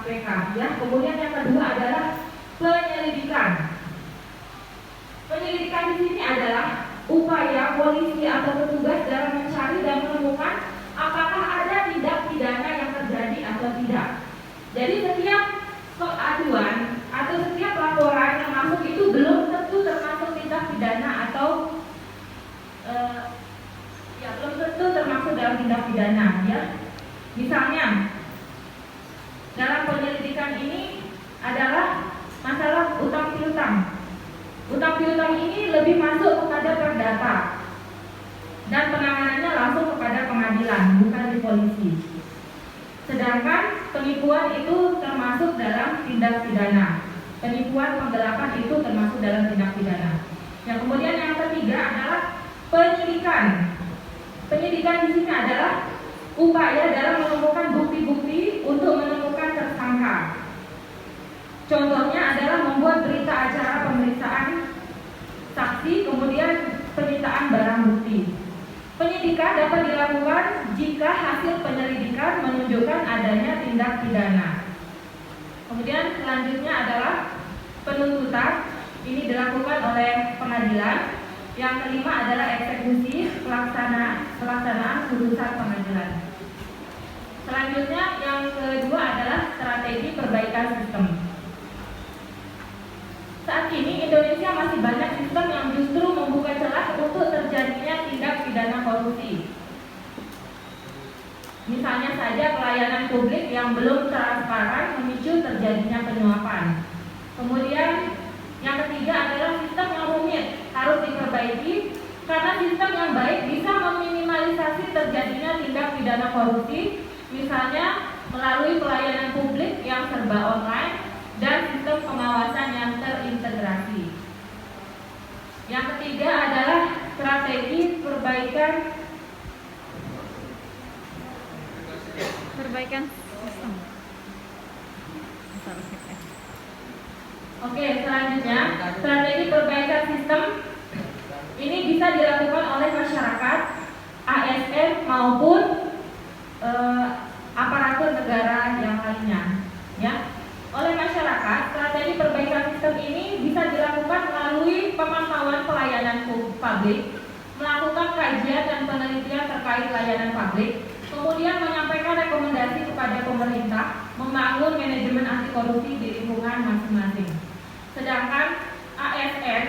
KPK ya. Kemudian yang kedua adalah penyelidikan. Penyelidikan di sini adalah upaya polisi atau petugas dalam mencari dan menemukan apakah ada tindak pidana yang terjadi atau tidak. Jadi setiap aduan atau setiap laporan yang masuk itu belum tentu termasuk tindak pidana atau belum tentu termasuk dalam tindak pidana ya. Misalnya dalam penyelidikan ini adalah masalah utang piutang. Utang piutang ini lebih masuk kepada perdata dan penanganannya langsung kepada pengadilan, bukan di polisi. Sedangkan penipuan itu termasuk dalam tindak pidana. Penipuan penggelapan itu termasuk dalam tindak pidana. Yang kemudian yang ketiga adalah penyidikan. Penyidikan di sini adalah upaya dalam menemukan bukti-bukti untuk menemukan tersangka. Contohnya adalah membuat berita acara pemeriksaan saksi, kemudian penyitaan barang bukti. Penyidikan dapat dilakukan jika hasil penyelidikan menunjukkan adanya tindak pidana. Kemudian selanjutnya adalah penuntutan. Ini dilakukan oleh pengadilan. Yang kelima adalah eksekusi, pelaksanaan putusan pengadilan. Selanjutnya yang kedua adalah strategi perbaikan sistem. Saat ini Indonesia masih banyak sistem yang justru membuka celah untuk terjadinya tindak pidana korupsi. Misalnya saja pelayanan publik yang belum transparan memicu terjadinya penyuapan. Kemudian yang ketiga adalah sistem yang rumit, harus diperbaiki karena sistem yang baik bisa meminimalisasi terjadinya tindak pidana korupsi, misalnya melalui pelayanan publik yang serba online dan sistem pengawasan yang terintegrasi. Yang ketiga adalah strategi perbaikan sistem. Oke, selanjutnya strategi perbaikan sistem ini bisa dilakukan oleh masyarakat, ASN maupun aparatur negara yang lainnya. Ya. Oleh masyarakat, strategi perbaikan sistem ini bisa dilakukan melalui pemantauan pelayanan publik, melakukan kajian dan penelitian terkait layanan publik, kemudian menyampaikan rekomendasi kepada pemerintah, membangun manajemen anti korupsi di lingkungan masing-masing. Sedangkan ASN,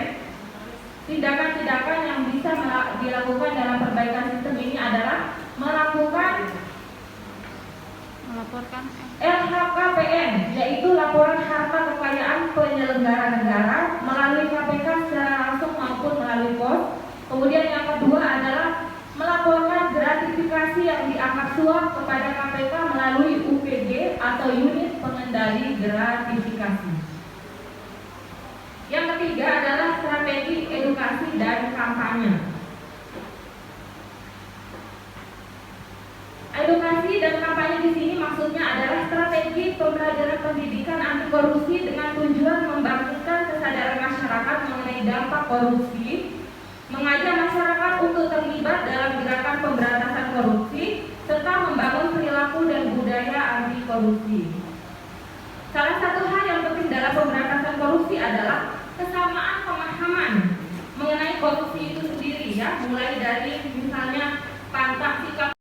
tindakan-tindakan yang bisa dilakukan dalam perbaikan sistem ini adalah melaporkan LHKPN, yaitu laporan harta kekayaan penyelenggara negara melalui KPK secara langsung maupun melalui pos. Kemudian yang kedua adalah melaporkan gratifikasi yang dianggap suap kepada KPK melalui UPG atau unit pengendali gratifikasi. Yang ketiga adalah strategi edukasi dan kampanye. Edukasi dan kampanye di sini maksudnya adalah strategi pembelajaran pendidikan anti korupsi dengan tujuan membangkitkan kesadaran masyarakat mengenai dampak korupsi, mengajak masyarakat untuk terlibat dalam gerakan pemberantasan korupsi, serta membangun perilaku dan budaya anti korupsi. Salah satu hal yang penting dalam pemberantasan korupsi adalah kesamaan pemahaman mengenai korupsi itu sendiri ya, mulai dari misalnya